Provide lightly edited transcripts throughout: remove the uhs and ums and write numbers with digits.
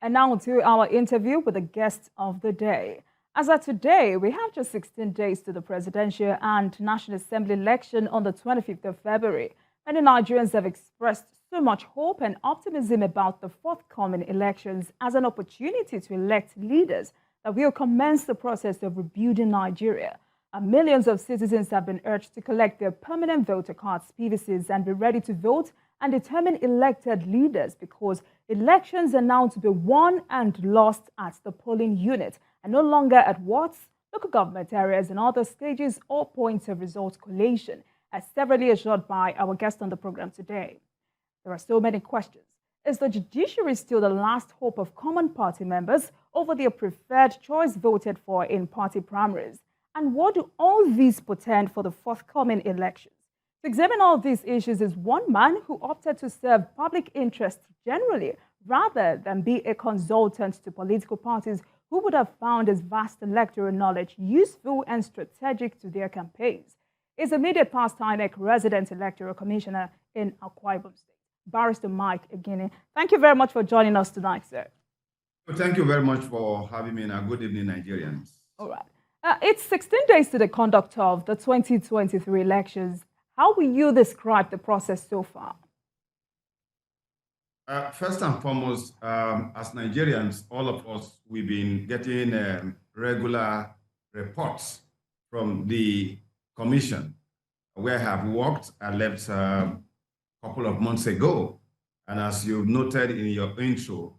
And now to our interview with the guest of the day. As of today, we have just 16 days to the presidential and National Assembly election on the 25th of February. Many Nigerians have expressed so much hope and optimism about the forthcoming elections as an opportunity to elect leaders that will commence the process of rebuilding Nigeria. And millions of citizens have been urged to collect their permanent voter cards, PVCs, and be ready to vote and determine elected leaders because elections are now to be won and lost at the polling unit and no longer at wards, local government areas, and other stages or points of result collation, as severally assured by our guest on the program today. There are so many questions. Is the judiciary still the last hope of common party members over their preferred choice voted for in party primaries? And what do all these portend for the forthcoming elections? To examine all these issues is one man who opted to serve public interest generally rather than be a consultant to political parties who would have found his vast electoral knowledge useful and strategic to their campaigns. He's immediate past INEC resident electoral commissioner in Akwa Ibom State, Barrister Mike Igini. Thank you very much for joining us tonight, sir. Well, thank you very much for having me, and good evening, Nigerians. All right. It's 16 days to the conduct of the 2023 elections. How will you describe the process so far? First and foremost, as Nigerians, all of us, we've been getting regular reports from the commission where I have worked. I left a couple of months ago. And as you noted in your intro,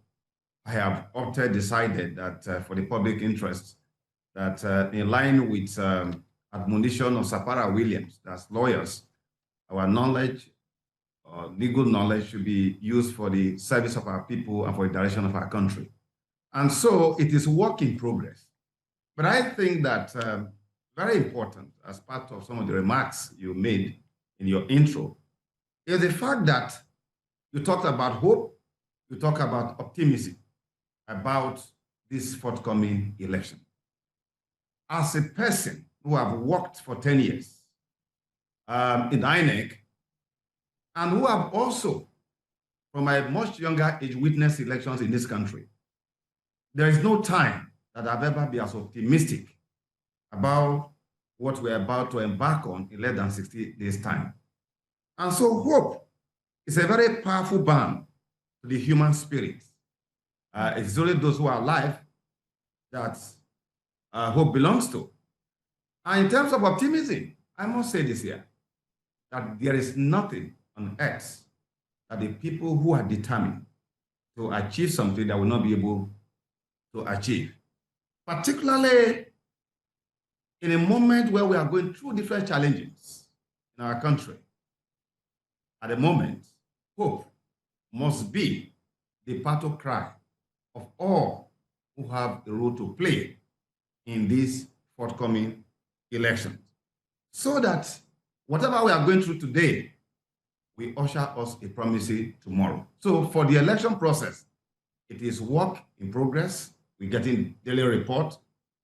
I have decided that for the public interest, that in line with admonition of Sapara Williams, that's lawyers, our knowledge, legal knowledge should be used for the service of our people and for the direction of our country. And so it is work in progress. But I think that very important as part of some of the remarks you made in your intro is the fact that you talked about hope, you talk about optimism about this forthcoming election. As a person who have worked for 10 years in INEC, and who have also, from a much younger age, witnessed elections in this country, there is no time that I've ever been as optimistic about what we're about to embark on in less than 60 days' time. And so hope is a very powerful bond to the human spirit. It's only those who are alive that hope belongs to. And in terms of optimism, I must say this here, that there is nothing on earth that the people who are determined to achieve something that will not be able to achieve. Particularly in a moment where we are going through different challenges in our country. At the moment, hope must be the battle cry of all who have a role to play in this forthcoming election, so that whatever we are going through today, we usher us a promising tomorrow. So for the election process, it is work in progress. We're getting daily report.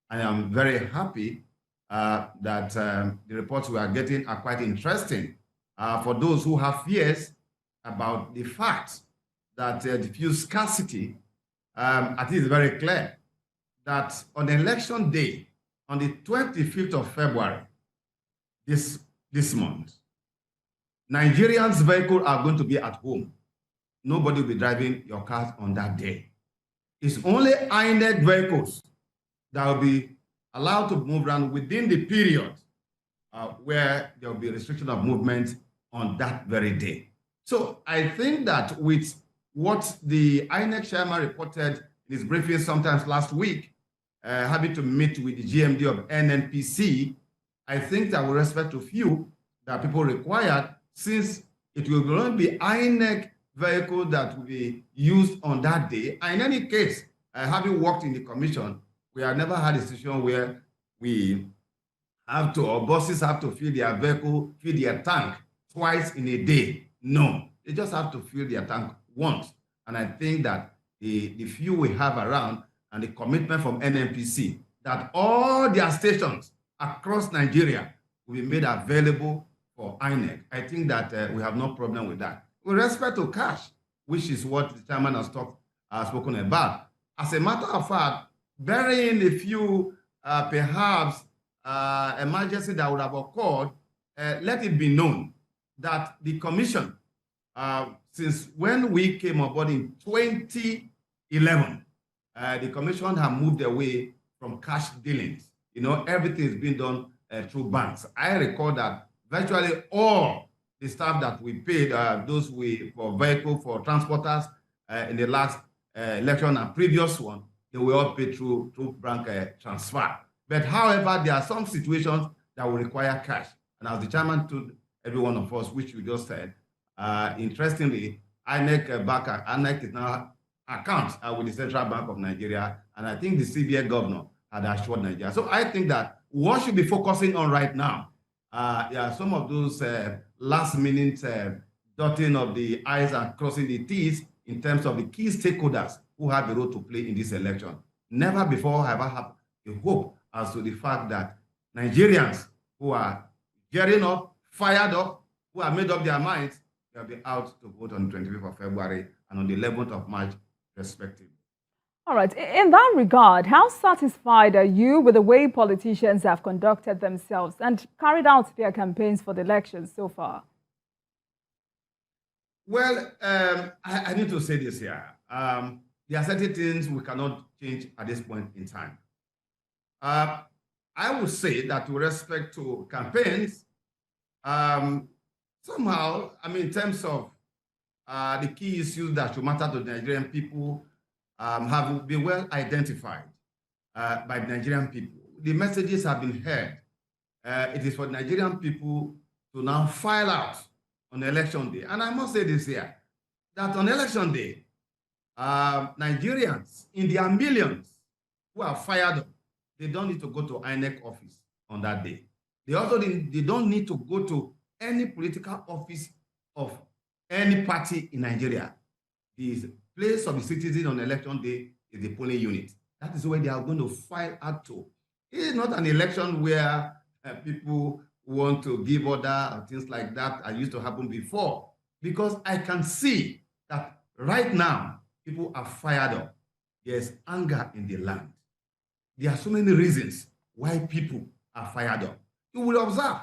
I am very happy that the reports we are getting are quite interesting for those who have fears about the fact that the scarcity. I think it's very clear that on election day, on the 25th of February, this month, Nigerians' vehicles are going to be at home. Nobody will be driving your cars on that day. It's only INEC vehicles that will be allowed to move around within the period where there will be restriction of movement on that very day. So I think that with what the INEC chairman reported in his briefing sometimes last week, having to meet with the GMD of NNPC, I think that with respect to few that people required, since it will only be INEC vehicle that will be used on that day. And in any case, having worked in the commission, we have never had a situation where we have to, or buses have to fill their vehicle, fill their tank twice in a day. No, they just have to fill their tank once. And I think that the few we have around and the commitment from NNPC that all their stations across Nigeria will be made available for INEC. I think that we have no problem with that. With respect to cash, which is what the chairman has spoken about, As a matter of fact, burying a few, perhaps, emergency that would have occurred, let it be known that the commission, since when we came aboard in 2011, the commission have moved away from cash dealings. You know, everything is being done through banks. I recall that virtually all the staff that we paid, those for vehicle, for transporters in the last election and previous one, they were all paid through bank transfer. But however, there are some situations that will require cash. And as the chairman told every one of us, which you just said, interestingly, INEC is now accounts with the Central Bank of Nigeria, and I think the CBN governor had assured Nigeria. So I think that what should be focusing on right now, some of those last-minute dotting of the I's and crossing the T's in terms of the key stakeholders who have a role to play in this election. Never before have I had a hope as to the fact that Nigerians who are gearing up, fired up, who have made up their minds, they'll be out to vote on the 25th of February and on the 11th of March, respectively. All right. In that regard, how satisfied are you with the way politicians have conducted themselves and carried out their campaigns for the elections so far? Well, I need to say this here. There are certain things we cannot change at this point in time. I would say that with respect to campaigns, somehow, I mean, in terms of the key issues that should matter to the Nigerian people, have been well identified by the Nigerian people. The messages have been heard. It is for the Nigerian people to now file out on election day. And I must say this here, that on election day, Nigerians in their millions who are fired up, they don't need to go to INEC office on that day. They don't need to go to any political office of any party in Nigeria. The place of the citizen on election day is the polling unit. That is where they are going to file out to. It is not an election where people want to give order or things like that that used to happen before. Because I can see that right now, people are fired up. There's anger in the land. There are so many reasons why people are fired up. You will observe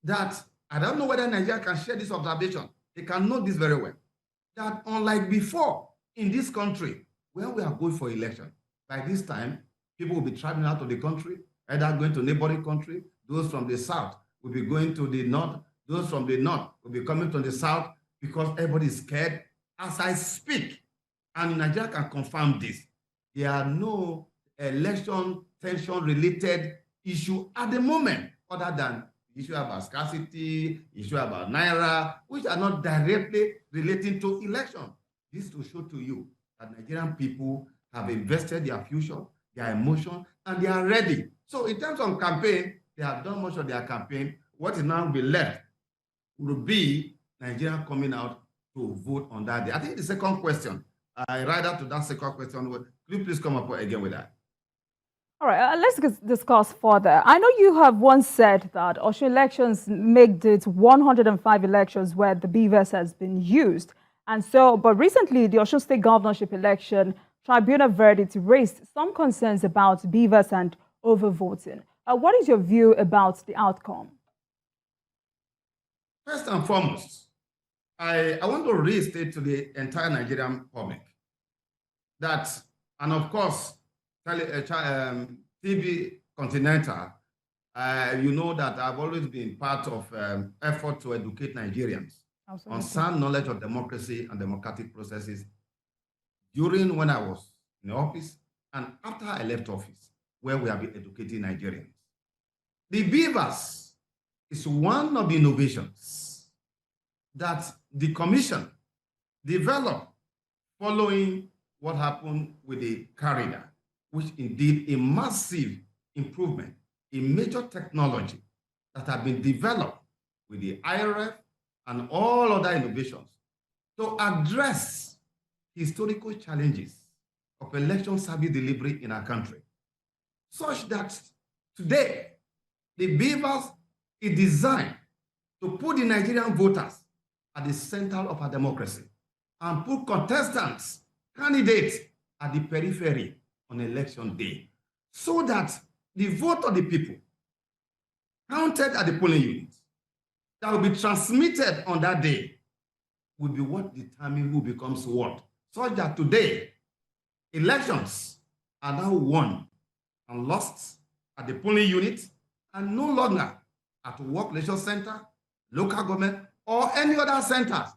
that, I don't know whether Nigeria can share this observation. They can know this very well. That unlike before in this country, when we are going for election, by this time, people will be traveling out of the country, either going to neighboring country. Those from the south will be going to the north. Those from the north will be coming to the south because everybody is scared. As I speak, and Nigeria can confirm this, there are no election tension-related issue at the moment, other than issue about scarcity, issue about Naira, which are not directly relating to election. This will show to you that Nigerian people have invested their future, their emotion, and they are ready. So in terms of campaign, they have done much of their campaign. What is now be left will be Nigeria coming out to vote on that day. I think the second question, right up to that second question, could you please come up again with that? All right, let's discuss further. I know you have once said that Osun elections make it 105 elections where the BVAS has been used. And so, but recently, the Osun State governorship election tribunal verdict raised some concerns about BVAS and overvoting. What is your view about the outcome? First and foremost, I want to restate to the entire Nigerian public that, and of course, TV Continental, you know that I've always been part of effort to educate Nigerians on sound knowledge of democracy and democratic processes during when I was in office and after I left office, where we have been educating Nigerians. The BVAS is one of the innovations that the Commission developed following what happened with the corridor, which indeed a massive improvement in major technology that have been developed with the IRF and all other innovations to address historical challenges of election service delivery in our country, such that today the BVAS is designed to put the Nigerian voters at the center of our democracy and put contestants, candidates at the periphery on election day, so that the vote of the people counted at the polling units that will be transmitted on that day will be what determines who becomes what. So that today, elections are now won and lost at the polling unit and no longer at work leisure center, local government, or any other centers.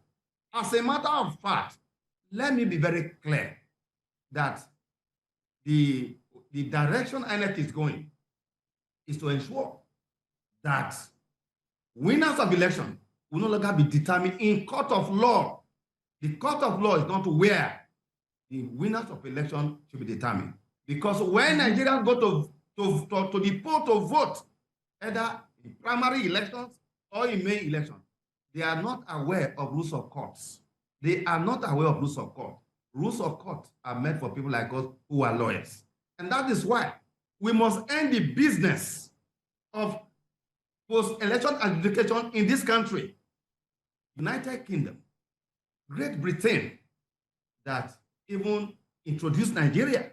As a matter of fact, let me be very clear that the direction INEC is going is to ensure that winners of election will no longer be determined in court of law. The court of law is not where the winners of election should be determined. Because when Nigerians go to the poll to vote, either in primary elections or in main elections, they are not aware of rules of courts. They are not aware of rules of court. Rules of court are meant for people like us who are lawyers. And that is why we must end the business of post-election adjudication in this country. United Kingdom, Great Britain, that even introduced Nigeria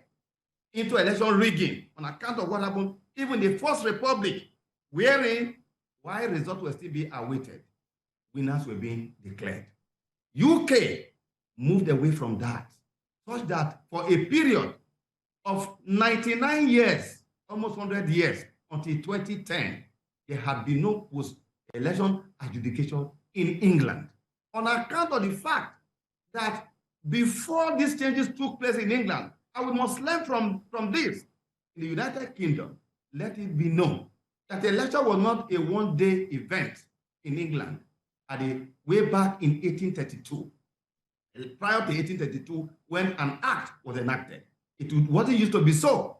into election rigging on account of what happened, even the First Republic, wherein, while results will still be awaited, winners were being declared. UK moved away from that, such that for a period of 99 years, almost 100 years, until 2010, there had been no post-election adjudication in England, on account of the fact that before these changes took place in England, and we must learn from this, in the United Kingdom, let it be known that the election was not a one-day event in England way back in 1832. Prior to 1832, when an act was enacted, it wasn't used to be so.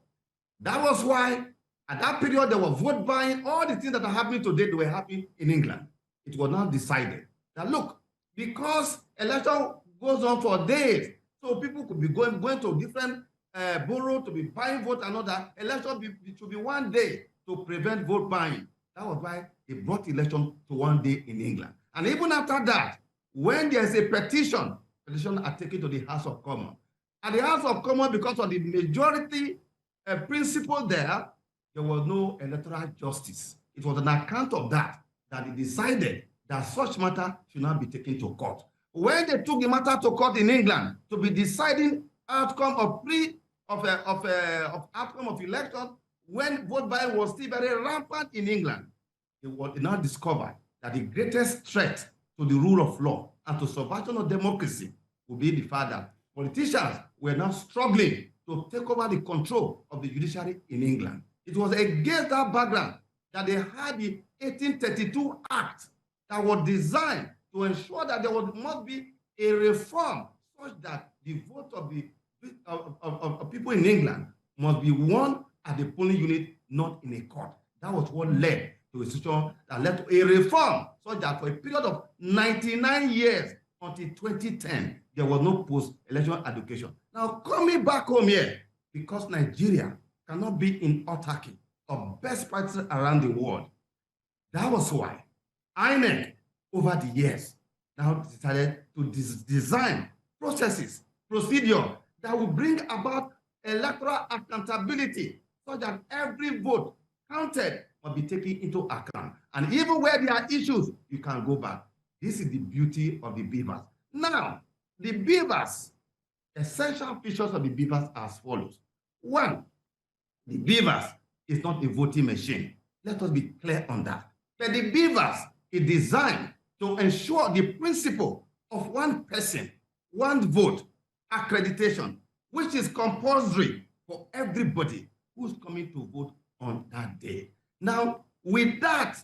That was why, at that period, there was vote buying. All the things that are happening today, they were happening in England. It was not decided that, look, because election goes on for days, so people could be going to different boroughs to be buying vote and all that. Election should be one day to prevent vote buying. That was why they brought election to one day in England. And even after that, when there's a petition are taken to the House of Commons. At the House of Commons, because of the majority principle there was no electoral justice. It was an account of that they decided that such matter should not be taken to court. When they took the matter to court in England to be deciding outcome outcome of election, when vote buying was still very rampant in England, they now discovered that the greatest threat to the rule of law and to subversion of democracy would be the fact that politicians were now struggling to take over the control of the judiciary in England. It was against that background that they had the 1832 Act that was designed to ensure that there must be a reform such that the vote of people in England must be won at the polling unit, not in a court. That was what led to a situation that led to a reform, so that for a period of 99 years until 2010, there was no post-election education. Now, coming back home here, because Nigeria cannot be in autarky of best practices around the world, that was why INEC, over the years, now decided to design processes, procedure that will bring about electoral accountability, so that every vote counted must be taken into account. And even where there are issues, you can go back. This is the beauty of the BVAS. Now, the BVAS, essential features of the BVAS are as follows. One, the BVAS is not a voting machine. Let us be clear on that. But the BVAS is designed to ensure the principle of one person, one vote, accreditation, which is compulsory for everybody who's coming to vote on that day. Now, with that,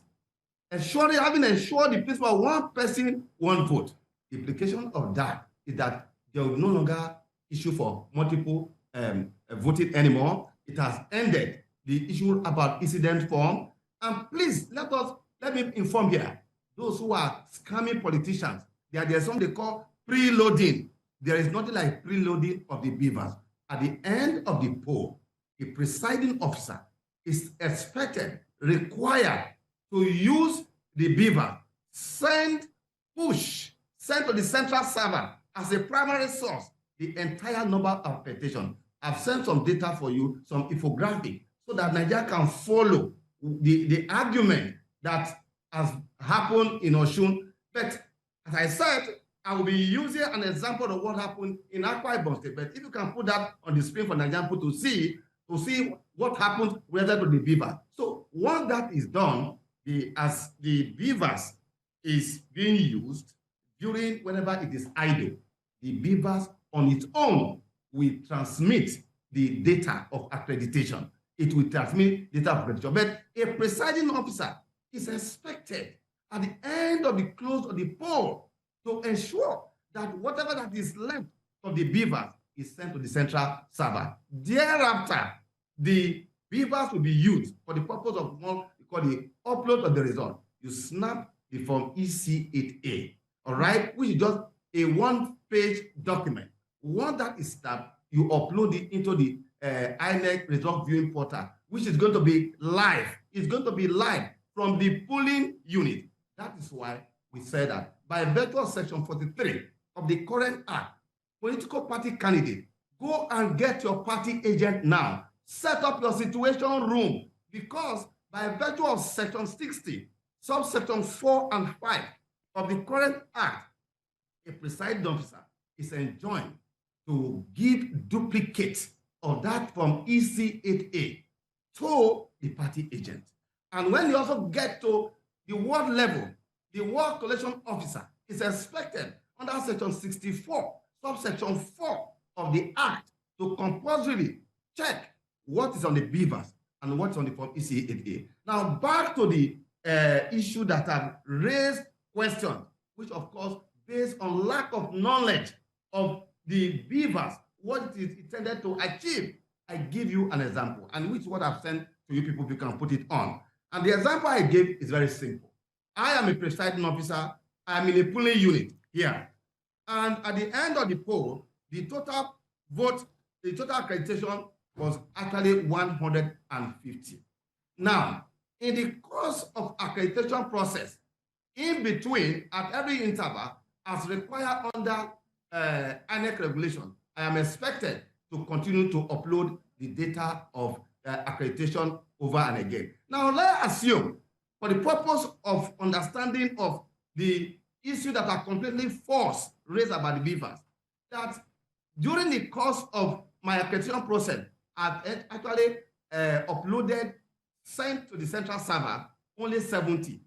having ensured the principle of one person, one vote, the implication of that is that there will no longer issue for multiple voting anymore. It has ended the issue about incident form. And please, let me inform here, those who are scamming politicians, there's something they call preloading. There is nothing like preloading of the BVAS. At the end of the poll, the presiding officer is required to use the BVAS, send to the central server as a primary source the entire number of petitions. I've sent some data for you, some infographic, so that Nigeria can follow the argument that has happened in Osun. But as I said, I will be using an example of what happened in Akwa Ibom State. But if you can put that on the screen for Nigerian people to see what happened related to the BVAS. So once that is done, as the BVAS is being used during whenever it is idle, the BVAS on its own will transmit the data of accreditation. It will transmit data of accreditation. But a presiding officer is expected at the end of the close of the poll to ensure that whatever that is left of the BVAS is sent to the central server. Thereafter, the BVAS will be used for the purpose of what we call the upload of the result. You snap the form EC8A, all right, which is just a one-page document. Once that is snapped, you upload it into the INEC result viewing portal, which is going to be live. It's going to be live from the polling unit. That is why we say that by virtue of Section 43 of the current Act, political party candidate, go and get your party agent now. Set up your situation room, because by virtue of Section 60, subsection 4 and 5 of the current Act, a presiding officer is enjoined to give duplicates of that from EC8A to the party agent. And when you also get to the ward level, the ward collection officer is expected under Section 64, subsection 4 of the Act to compulsorily check what is on the BVAS and what's on the form EC8A. Now, back to the issue that have raised questions, which of course, based on lack of knowledge of the BVAS, what it is intended to achieve. I give you an example, and which is what I've sent to you people, if you can put it on. And the example I gave is very simple. I am a presiding officer. I'm in a polling unit here. And at the end of the poll, the total vote, the total accreditation was actually 150. Now, in the course of accreditation process, in between, at every interval, as required under INEC regulation, I am expected to continue to upload the data of accreditation over and again. Now, let's assume, for the purpose of understanding of the issues that are completely false raised about the BVAS, that during the course of my accreditation process, I've actually uploaded, sent to the central server, only 70.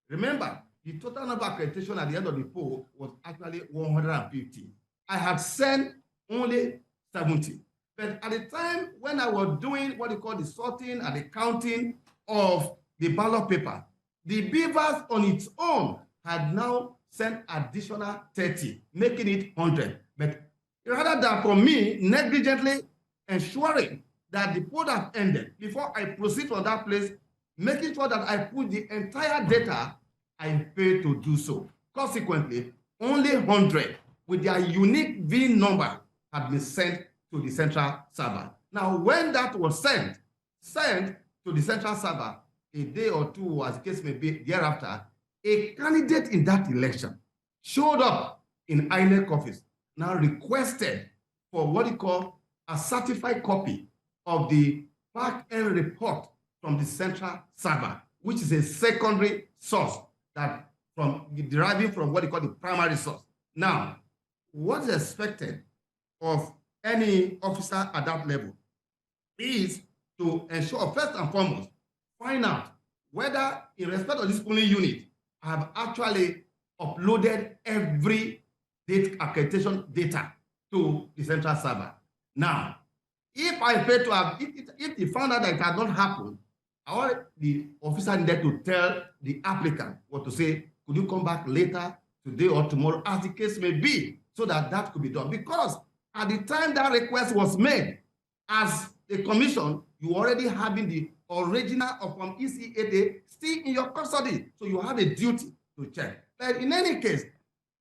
Remember, the total number of accreditation at the end of the poll was actually 150. I had sent only 70. But at the time when I was doing what you call the sorting and the counting of the ballot paper, the BVAS on its own had now sent additional 30, making it 100. But rather than for me negligently ensuring that the poll have ended before I proceed from that place, making sure that I put the entire data, I failed to do so. Consequently, only 100 with their unique VIN number had been sent to the central server. Now, when that was sent to the central server, a day or two, as the case may be, thereafter, a candidate in that election showed up in INEC office, now requested for what you call a certified copy of the back-end report from the central server, which is a secondary source that deriving from what you call the primary source. Now, what is expected of any officer at that level is to ensure, first and foremost, find out whether, in respect of this polling unit, I have actually uploaded every accreditation data to the central server. Now, if I fail to have, if they found out that it had not happened, or the officer needed to tell the applicant what to say, could you come back later, today or tomorrow, as the case may be, so that that could be done. Because at the time that request was made, as a commission, you already having the original of from EC8A still in your custody, so you have a duty to check. But in any case,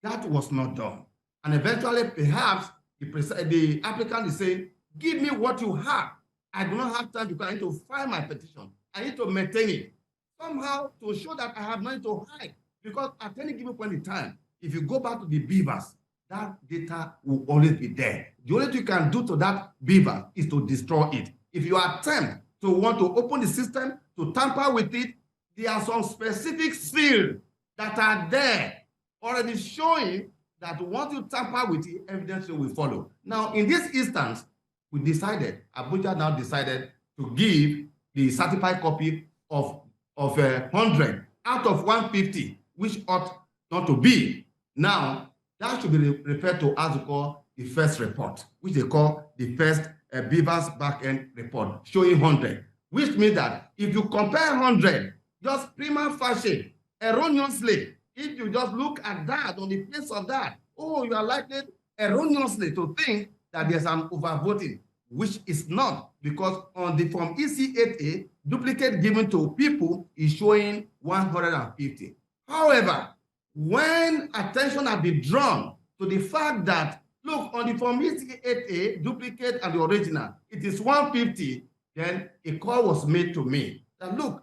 that was not done. And eventually, perhaps the applicant is saying, give me what you have. I do not have time because I need to file my petition. I need to maintain it. Somehow to show that I have nothing to hide. Because at any given point in time, if you go back to the BVAS, that data will always be there. The only thing you can do to that BVAS is to destroy it. If you attempt to want to open the system, to tamper with it, there are some specific fields that are there already showing that once you tamper with it, evidence will follow. Now, in this instance, Abuja now decided to give the certified copy of 100 out of 150, which ought not to be. Now, that should be referred to as we call the first report, which they call the first BVAS backend report, showing 100, which means that if you compare 100, just prima facie, erroneously, if you just look at that on the face of that, oh, you are likely erroneously to think that there's an overvoting, which is not, because on the form EC8A, duplicate given to people is showing 150. However, when attention has been drawn to the fact that, look, on the form EC8A, duplicate and the original, it is 150, then a call was made to me that, look,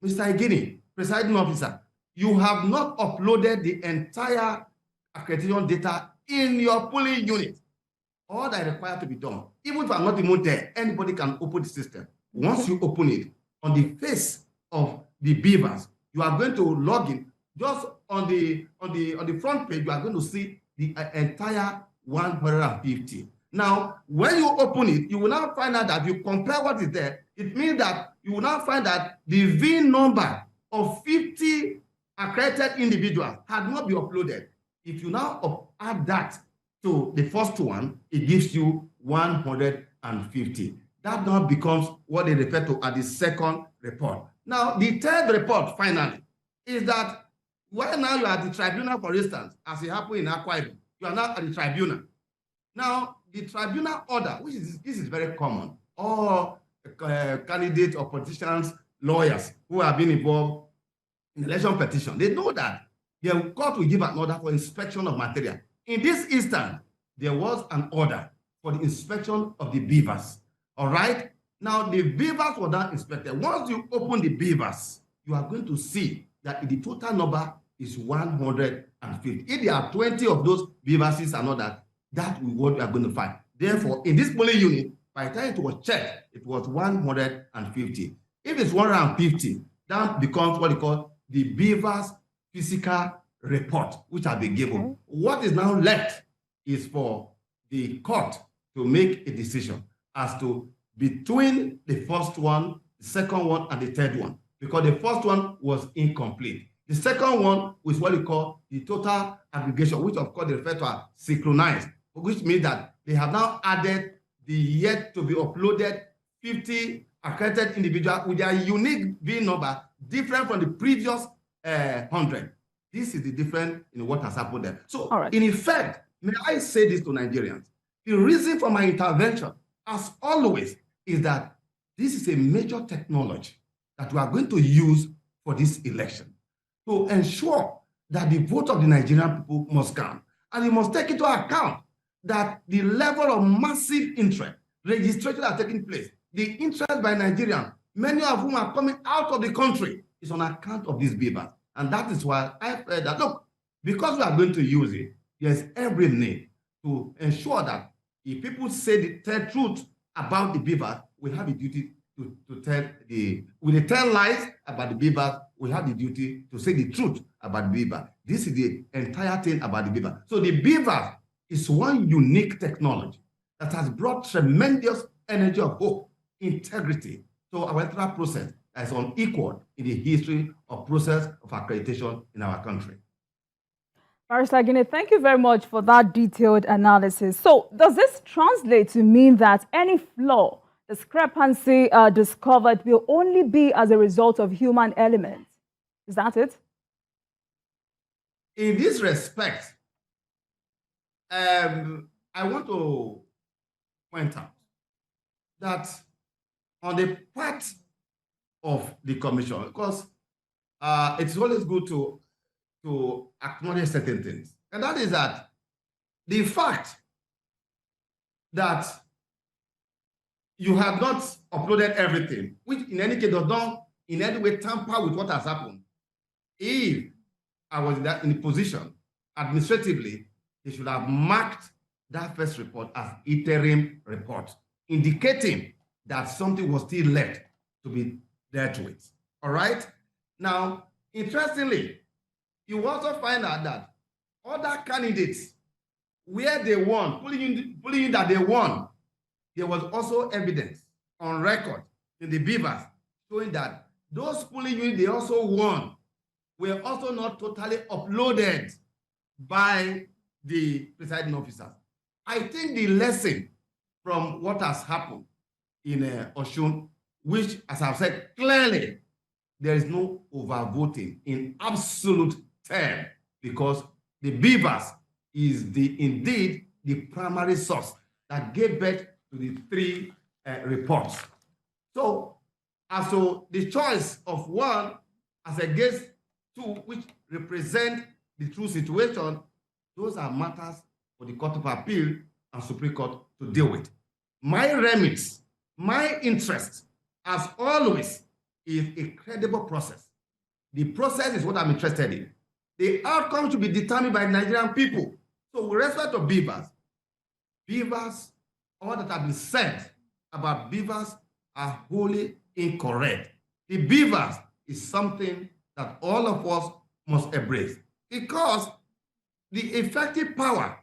Mr. Igini, presiding officer, you have not uploaded the entire accreditation data in your polling unit. All that is required to be done, even if I'm not even there, anybody can open the system. Once you open it, on the face of the BVAS, you are going to log in. Just on the front page, you are going to see the entire 150. Now, when you open it, you will now find out that if you compare what is there, it means that you will now find that the V number of 50 accredited individuals had not been uploaded. If you now add that to the first one, it gives you 150. That now becomes what they refer to as the second report. Now, the third report, finally, is that when now you are at the tribunal, for instance, as it happened in Akwa Ibom, you are now at the tribunal. Now, the tribunal order, this is very common, all candidates or politicians, lawyers who have been involved in election petition, they know that the court will give an order for inspection of material. In this instance, there was an order for the inspection of the BVAS. All right? Now, the BVAS was not inspected. Once you open the BVAS, you are going to see that the total number is 150. If there are 20 of those BVASs and all that, that is what we are going to find. Therefore, in this polling unit, by the time it was checked, it was 150. If it's 150, that becomes what you call the BVAS physical report, which has been given. Okay. What is now left is for the court to make a decision as to between the first one, the second one, and the third one, because the first one was incomplete. The second one was what we call the total aggregation, which of course they refer to as synchronized, which means that they have now added the yet to be uploaded 50 accredited individuals with their unique VIN number, different from the previous 100. This is the difference in what has happened there. So, in effect, may I say this to Nigerians? The reason for my intervention, as always, is that this is a major technology that we are going to use for this election to ensure that the vote of the Nigerian people must count. And we must take into account that the level of massive interest, registration are taking place, the interest by Nigerians, many of whom are coming out of the country, is on account of this BVAS. And that is why I felt that, look, because we are going to use it, there's every need to ensure that if people say the truth about the BVAS, we have the duty to tell when they tell lies about the BVAS, we have the duty to say the truth about the BVAS. This is the entire thing about the BVAS. So the BVAS is one unique technology that has brought tremendous energy of hope, integrity to our electoral process that is unequaled in the history of process of accreditation in our country. Barrister Igini, thank you very much for that detailed analysis. So does this translate to mean that any flaw, discrepancy discovered will only be as a result of human elements? Is that it? In this respect, I want to point out that on the part of the commission, because it's always good to acknowledge certain things. And that is that the fact that you have not uploaded everything, which in any case does not in any way tamper with what has happened. If I was in the position administratively they should have marked that first report as interim report, indicating that something was still left to be dealt with. All right? Now, interestingly, you also find out that other candidates, where they won, pulling in that they won, there was also evidence on record in the BVAS showing that those polling units they also won were also not totally uploaded by the presiding officers. I think the lesson from what has happened in Osun, which, as I've said, clearly there is no overvoting in absolute terms, because the BVAS is indeed the primary source that gave birth to the three reports. So, as to the choice of one as against two, which represent the true situation, those are matters for the Court of Appeal and Supreme Court to deal with. My remit, my interest, as always, is a credible process. The process is what I'm interested in. The outcome should be determined by Nigerian people. So with respect to BVAS, all that have been said about BVAS are wholly incorrect. The BVAS is something that all of us must embrace, because the effective power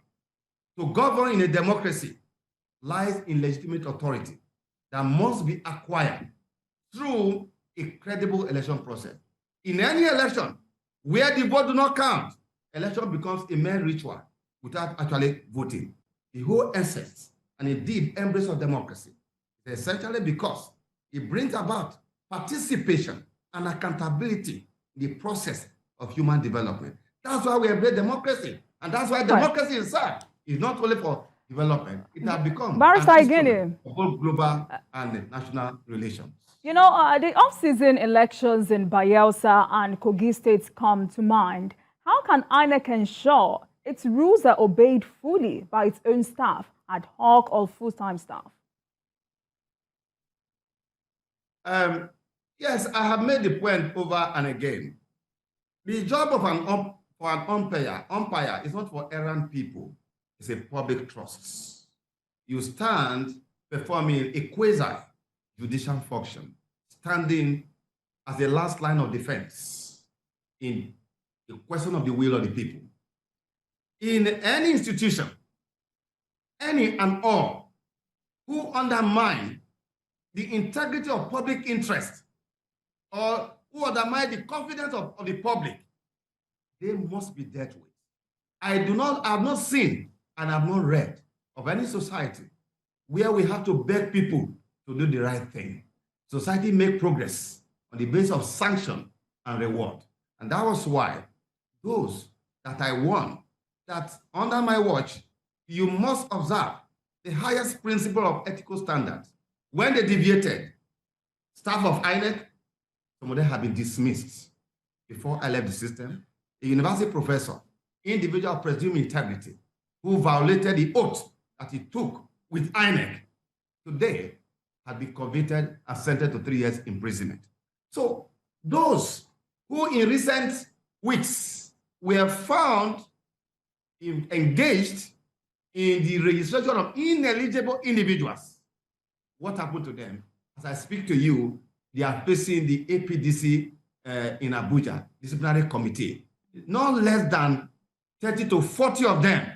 to govern in a democracy lies in legitimate authority that must be acquired through a credible election process. In any election where the vote do not count, election becomes a mere ritual without actually voting. The whole essence and indeed embrace of democracy is essentially because it brings about participation and accountability in the process of human development. That's why we embrace democracy, and that's why democracy itself is not only for development, it has become Barrister Igini, for both global and national relations. You know, the off-season elections in Bayelsa and Kogi states come to mind. How can INEC ensure its rules are obeyed fully by its own staff, ad hoc or full-time staff? Yes, I have made the point over and again. The job of an umpire is not for errand people. It's a public trust. You stand performing a quasi-judicial function, standing as the last line of defense in the question of the will of the people. In any institution, any and all who undermine the integrity of public interest or who undermine the confidence of the public, they must be dealt with. I have not seen and have not read of any society where we have to beg people to do the right thing. Society make progress on the basis of sanction and reward. And that was why those that I won, that under my watch, you must observe the highest principle of ethical standards. When they deviated, staff of INEC, some of them have been dismissed. Before I left the system, a university professor, individual of presumed integrity, who violated the oath that he took with INEC, today had been convicted and sentenced to 3 years imprisonment. So those who in recent weeks were found engaged in the registration of ineligible individuals, what happened to them? As I speak to you, they are facing the APDC in Abuja, disciplinary committee. Not less than 30 to 40 of them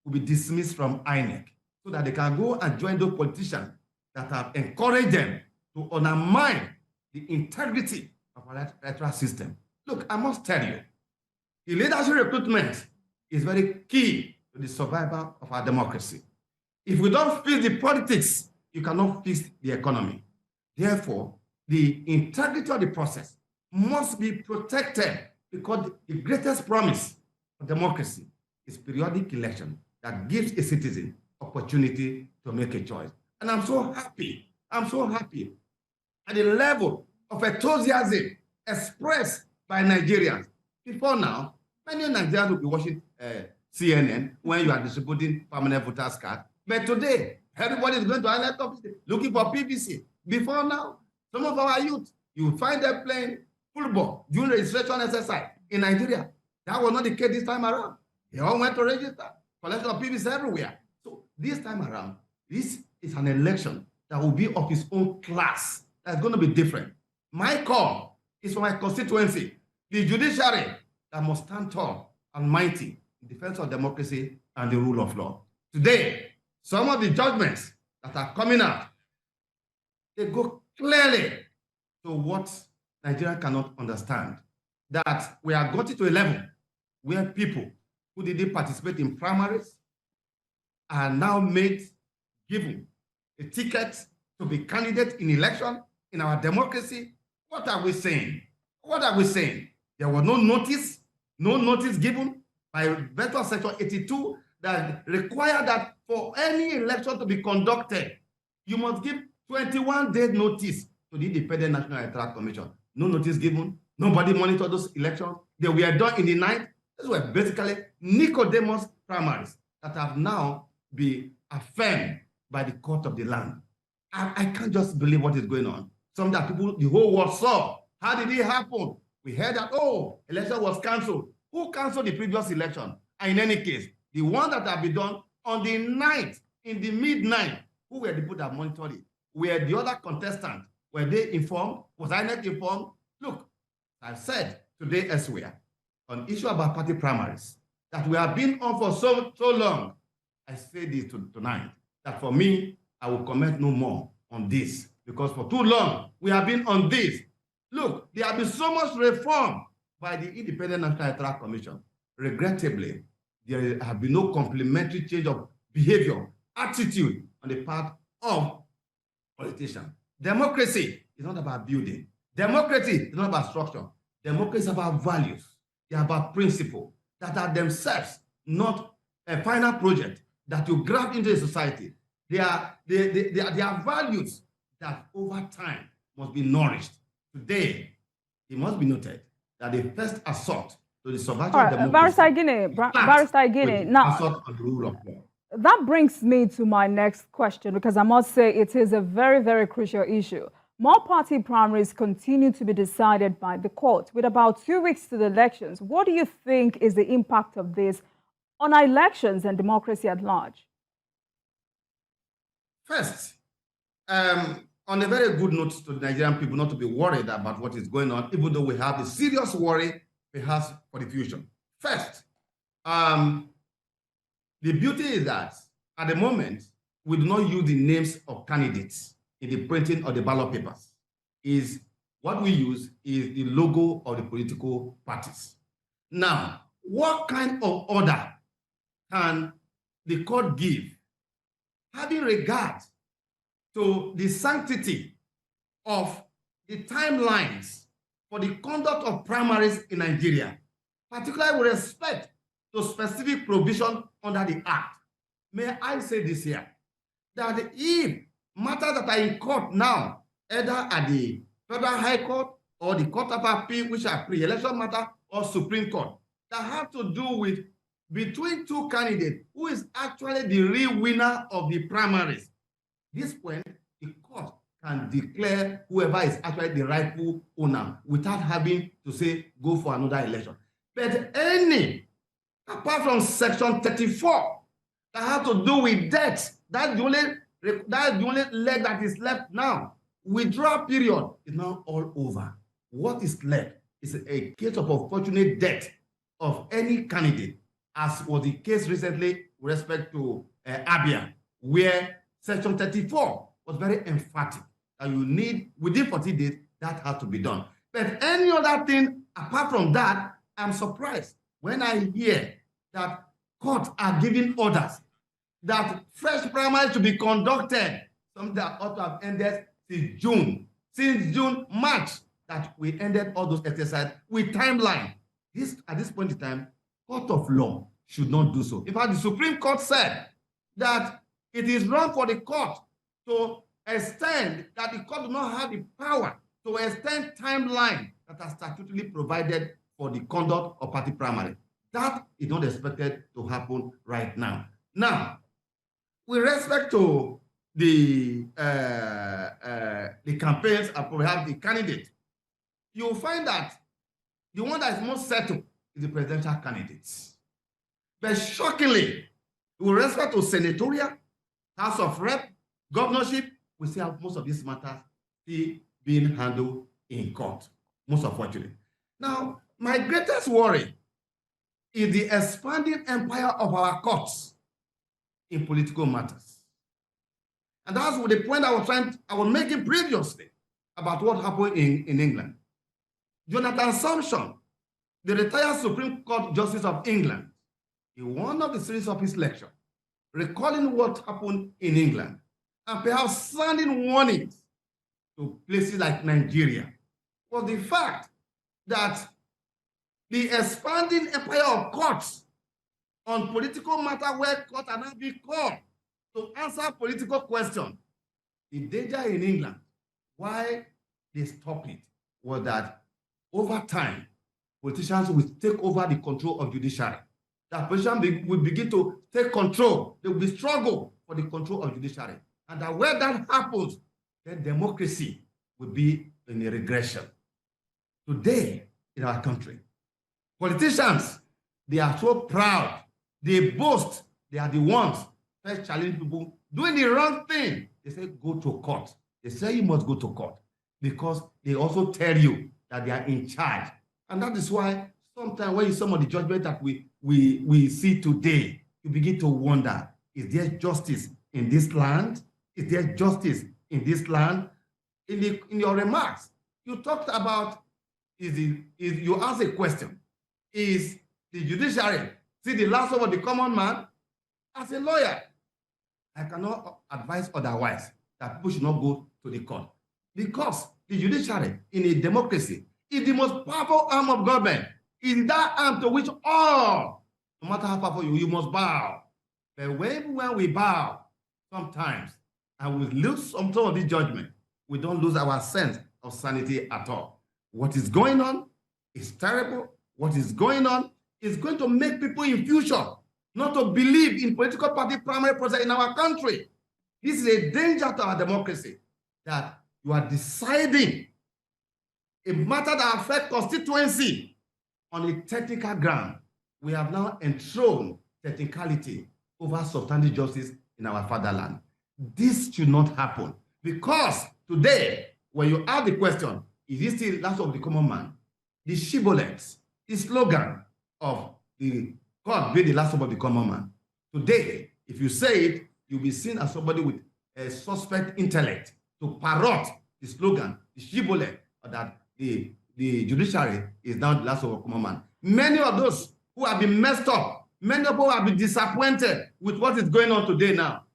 will be dismissed from INEC so that they can go and join those politicians that have encouraged them to undermine the integrity of our electoral system. Look, I must tell you, the leadership recruitment is very key to the survival of our democracy. If we don't fix the politics, you cannot fix the economy. Therefore, the integrity of the process must be protected, because the greatest promise of democracy is periodic election that gives a citizen opportunity to make a choice. And I'm so happy at the level of enthusiasm expressed by Nigerians. Before now, many Nigerians will be watching CNN when you are distributing permanent voters card. But today, everybody is going to INEC office looking for PVC. Before now, some of our youth, you will find them playing football during registration exercise in Nigeria. That was not the case this time around. They all went to register. collection of PVs everywhere. So this time around, this is an election that will be of its own class. That's going to be different. My call is for my constituency, the judiciary that must stand tall and mighty in defense of democracy and the rule of law. Today, some of the judgments that are coming out, they go clearly to what Nigeria cannot understand. That we are gotten to a level where people who didn't participate in primaries are now given a ticket to be candidate in election in our democracy. What are we saying? What are we saying? There was no notice given by virtue of Section 82 that require that for any election to be conducted, you must give 21 days notice to the Independent National Electoral Commission. No notice given. Nobody monitored those elections. They were done in the night. These were basically Nicodemus primaries that have now been affirmed by the court of the land. I can't just believe what is going on. Some that people, the whole world saw. How did it happen? We heard that, election was cancelled. Who canceled the previous election? And in any case, the one that have been done on the night, in the midnight, who were the people that monitored it? Were the other contestants, were they informed? Was INEC informed? Look, I've said today elsewhere on issue about party primaries that we have been on for so long. I say this tonight, that for me, I will comment no more on this because for too long, we have been on this. Look, there have been so much reform by the Independent National Electoral Commission. Regrettably, there have been no complementary change of behavior, attitude on the part of politicians. Democracy is not about building. Democracy is not about structure. Democracy is about values. They are about principles that are themselves not a final project that you grab into a society. They are values that over time must be nourished. Today, it must be noted that the first assault to the survival of democracy. Barrister Igini, now, assault on the rule of law. That brings me to my next question, because I must say it is a very, very crucial issue. More party primaries continue to be decided by the court. With about 2 weeks to the elections, what do you think is the impact of this on our elections and democracy at large? First, on a very good note to the Nigerian people not to be worried about what is going on, even though we have a serious worry perhaps for the future. First, the beauty is that at the moment, we do not use the names of candidates in the printing of the ballot papers. What we use is the logo of the political parties. Now, what kind of order can the court give having regard to the sanctity of the timelines for the conduct of primaries in Nigeria, particularly with respect to specific provision under the Act? May I say this here, that if matters that are in court now, either at the Federal High Court or the Court of Appeal, which are pre-election matter, or Supreme Court, that have to do with between two candidates, who is actually the real winner of the primaries, this point, the court can declare whoever is actually the rightful owner without having to say, go for another election. But any, apart from Section 34, that have to do with debt, that's the only leg that is left now. Withdrawal period is now all over. What is left is a case of unfortunate death of any candidate, as was the case recently with respect to Abia, where Section 34 was very emphatic that you need, within 40 days, that has to be done. But any other thing apart from that, I'm surprised when I hear that courts are giving orders that fresh primaries to be conducted, something that ought to have ended since June, March, that we ended all those exercises with timeline. At this point in time, court of law should not do so. In fact, the Supreme Court said that it is wrong for the court to extend, that the court do not have the power to extend timeline that are statutorily provided for the conduct of party primary. That is not expected to happen right now. Now, with respect to the campaigns and perhaps the candidate, you'll find that the one that is most settled is the presidential candidates. But shockingly, With respect to senatorial, House of Rep, governorship, we see how most of these matters still being handled in court, most unfortunately. Now, my greatest worry is the expanding empire of our courts in political matters. And that's the point I was making previously about what happened in England. Jonathan Sumption, the retired Supreme Court Justice of England, in one of the series of his lectures, recalling what happened in England, and perhaps sounding warnings to places like Nigeria, was the fact that the expanding empire of courts on political matter where courts are now being called to answer political questions. The danger in England, why they stopped it, was that over time, politicians will take over the control of judiciary. That politicians will begin to take control. There will be struggle for the control of judiciary. And that where that happens, then democracy will be in a regression. Today, in our country, politicians, they are so proud. They boast they are the ones that challenge people doing the wrong thing. They say, go to court. They say you must go to court because they also tell you that they are in charge. And that is why sometimes when you some of the judgment that we see today, you begin to wonder, is there justice in this land? Is there justice in this land? In your remarks, you talked about, you asked a question, is the judiciary see the last of the common man? As a lawyer, I cannot advise otherwise, that people should not go to the court. Because the judiciary in a democracy is the most powerful arm of government. It is that arm to which all, no matter how powerful you must bow. But when we bow, sometimes, and we lose some of the judgment, we don't lose our sense of sanity at all. What is going on is terrible. What is going on is going to make people in future not to believe in political party primary process in our country. This is a danger to our democracy, that you are deciding a matter that affects constituency on a technical ground. We have now enthroned technicality over substantive justice in our fatherland. This should not happen, because today, when you ask the question, is this still last of the common man? The shibboleth, the slogan of the God be the last of the common man. Today, if you say it, you'll be seen as somebody with a suspect intellect to parrot the slogan, the shibboleth, that the judiciary is now the last of the common man. Many of those who have been messed up, many of who have been disappointed with what is going on today now,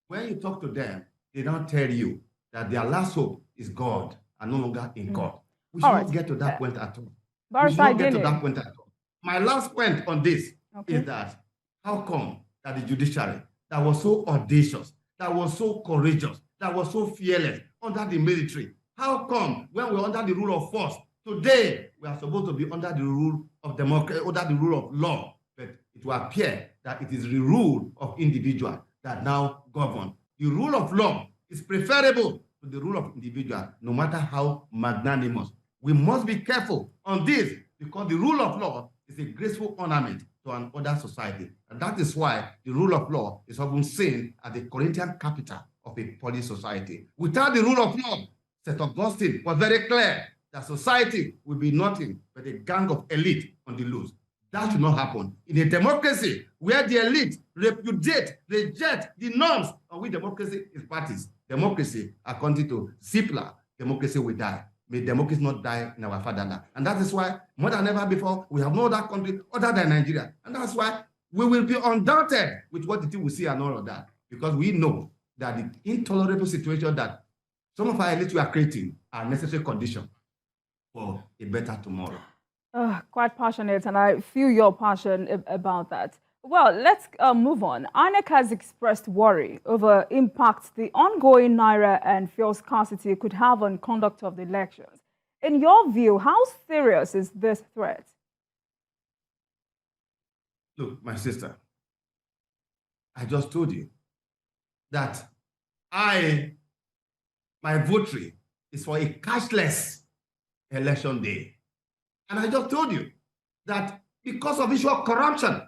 when you talk to them, they don't tell you that their last hope is God and no longer in God. We should not get to that point at all. We should not get to that point at all. My last point on this is that how come that the judiciary that was so audacious, that was so courageous, that was so fearless under the military, how come when we're under the rule of force, today we are supposed to be under the rule of democracy, under the rule of law, but it will appear that it is the rule of individual that now govern. The rule of law is preferable to the rule of individual, no matter how magnanimous. We must be careful on this, because the rule of law is a graceful ornament to an ordered society. And that is why the rule of law is often seen as the Corinthian capital of a polis society. Without the rule of law, St. Augustine was very clear that society will be nothing but a gang of elite on the loose. That should not happen. In a democracy where the elite repudiate, reject the norms on which democracy is practiced, democracy, according to Zipler, democracy will die. May democracy not die in our fatherland. And that is why, more than ever before, we have no other country other than Nigeria. And that's why we will be undaunted with what the thing we see and all of that. Because we know that the intolerable situation that some of our elites are creating are necessary conditions for a better tomorrow. Quite passionate, and I feel your passion about that. Well, let's move on. INEC has expressed worry over impacts the ongoing Naira and fuel scarcity could have on conduct of the elections. In your view, how serious is this threat? Look, my sister, I just told you that my votary is for a cashless election day. And I just told you that because of issue of corruption,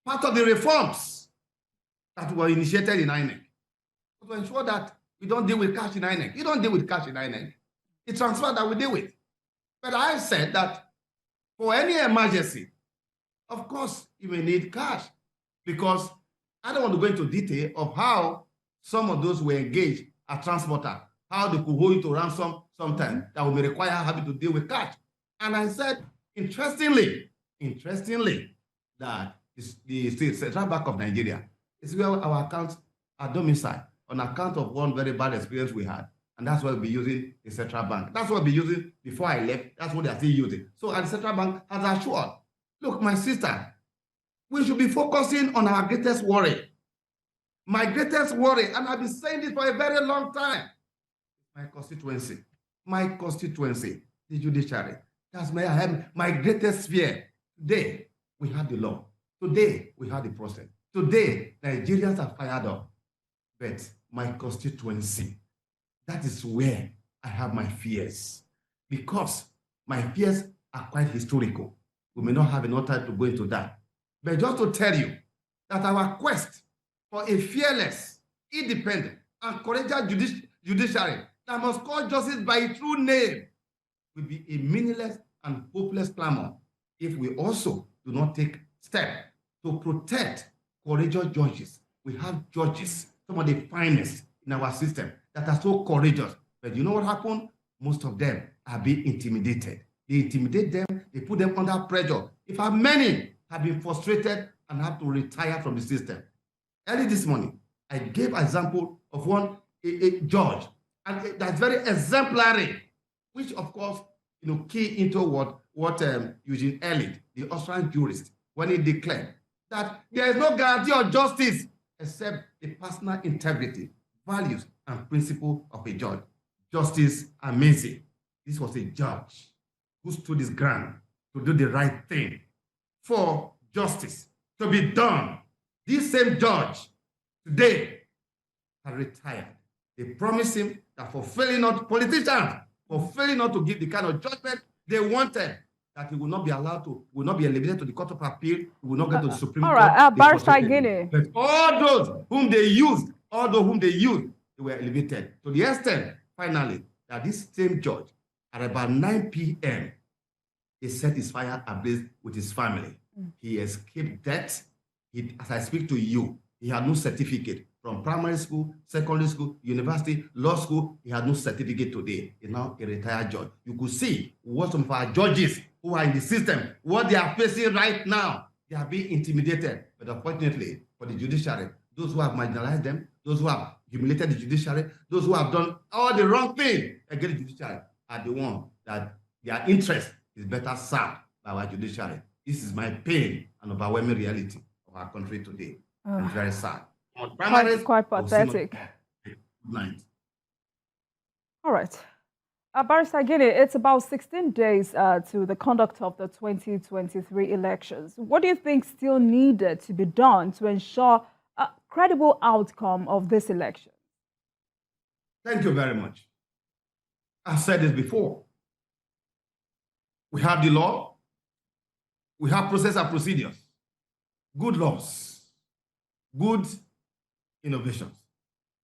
part of the reforms that were initiated in INEC to ensure that we don't deal with cash in INEC. You don't deal with cash in INEC. It's transfer that we deal with. But I said that for any emergency, of course, you may need cash, because I don't want to go into detail of how some of those were engaged as transporter, how they could hold you to ransom sometimes that will require having to deal with cash. And I said, interestingly, that the Central Bank of Nigeria is where our accounts are domiciled on account of one very bad experience we had. And that's what we'll be using the Central Bank. That's what we'll be using before I left. That's what they're still using. So, and the Central Bank has assured, look, my sister, we should be focusing on our greatest worry. My greatest worry, and I've been saying this for a very long time, my constituency, the judiciary. That's my greatest fear. Today, we have the law. Today, we have the process. Today, Nigerians are fired up. But my constituency, that is where I have my fears. Because my fears are quite historical. We may not have enough time to go into that. But just to tell you that our quest for a fearless, independent, and courageous judiciary that must call justice by its true name will be a meaningless and hopeless clamor if we also do not take steps to protect courageous judges. We have judges, some of the finest in our system, that are so courageous. But you know what happened? Most of them are being intimidated. They intimidate them, they put them under pressure. In fact, many have been frustrated and have to retire from the system. Early this morning, I gave an example of a judge, and that's very exemplary, which of course, key into what Eugene Elliott, the Austrian jurist, when he declared that there is no guarantee of justice except the personal integrity, values, and principle of a judge. Justice amazing. This was a judge who stood his ground to do the right thing for justice to be done. This same judge today has retired. They promised him that for failing not to give the kind of judgment they wanted, that he will not be allowed to, will not be elevated to the Court of Appeal, he will not get to the Supreme Court. All right, Barrister Igini. But all those whom they used, they were elevated to the extent, finally, that this same judge, at about 9 p.m., he set his fire ablaze with his family. He escaped death. As I speak to you, he had no certificate from primary school, secondary school, university, law school. He had no certificate today. He's now a retired judge. You could see what some of our judges who are in the system, what they are facing right now. They are being intimidated. But unfortunately, for the judiciary, those who have marginalized them, those who have humiliated the judiciary, those who have done all the wrong thing against the judiciary are the ones that their interest is better served by our judiciary. This is my pain and overwhelming reality of our country today. It's very sad. Quite pathetic. All right. Barrister Igini, it's about 16 days to the conduct of the 2023 elections. What do you think still needed to be done to ensure a credible outcome of this election? Thank you very much. I've said this before. We have the law. We have process and procedures. Good laws, good innovations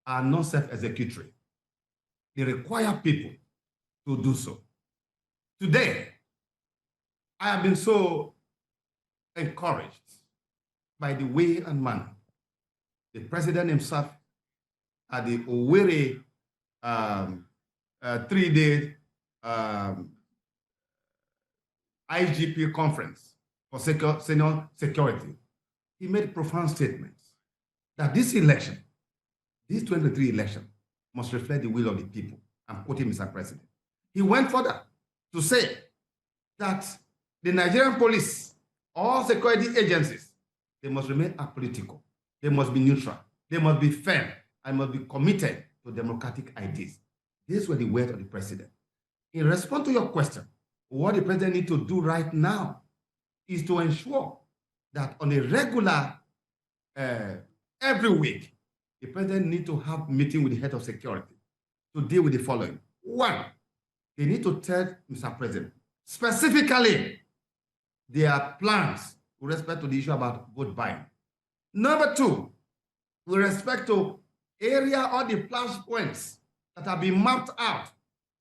are not self-executory. They require people to do so. Today, I have been so encouraged by the way and manner the president himself at the Owerri 3-day IGP conference for senior security. He made profound statements that this election, this 2023 election, must reflect the will of the people. I'm quoting Mr. President. He went further to say that the Nigerian police, all security agencies, they must remain apolitical. They must be neutral. They must be fair and must be committed to democratic ideas. These were the words of the president. In response to your question, what the president needs to do right now is to ensure that on a regular, every week, the president needs to have a meeting with the head of security to deal with the following. One, they need to tell Mr. President specifically their plans with respect to the issue about vote buying. Number two, with respect to area or the flashpoints that have been mapped out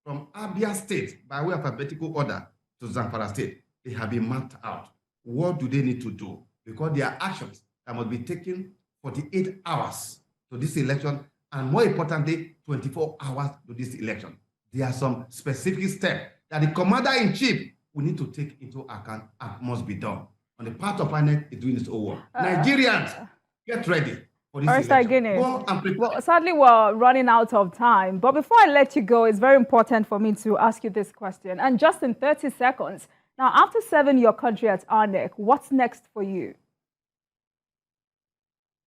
from Abia State by way of alphabetical order to Zamfara State. They have been mapped out. What do they need to do? Because there are actions that must be taken 48 hours to this election, and more importantly, 24 hours to this election. There are some specific steps that the commander-in-chief will need to take into account and must be done. On the part of INEC is doing its own work. Nigerians, get ready for this election. Go and prepare. Well, sadly, we're running out of time. But before I let you go, it's very important for me to ask you this question. And just in 30 seconds, now, after serving your country at INEC, what's next for you?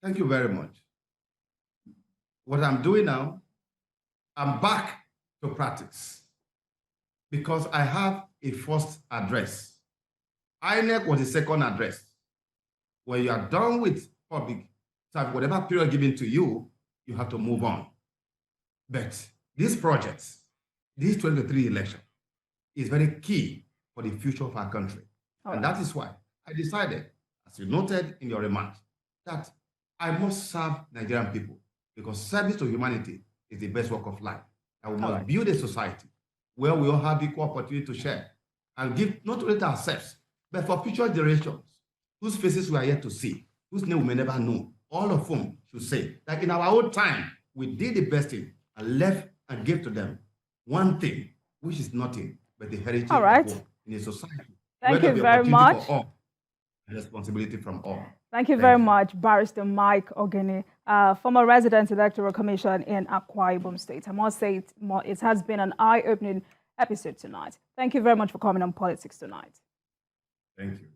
Thank you very much. What I'm doing now, I'm back to practice because I have a first address. INEC was the second address. When you are done with public service, whatever period given to you, you have to move on. But these projects, this 2023 election, is very key for the future of our country. And that is why I decided, as you noted in your remarks, that I must serve Nigerian people because service to humanity is the best work of life. And we must build a society where we all have equal opportunity to share and give not only to ourselves, but for future generations whose faces we are yet to see, whose name we may never know, all of whom should say that in our own time, we did the best thing and left and gave to them one thing, which is nothing but the heritage of all in a society. Thank you very much. For all, responsibility from all. Thank you very much, Barrister Mike Igini, former resident electoral commission in Akwa Ibom State. I must say it has been an eye-opening episode tonight. Thank you very much for coming on Politics Tonight. Thank you.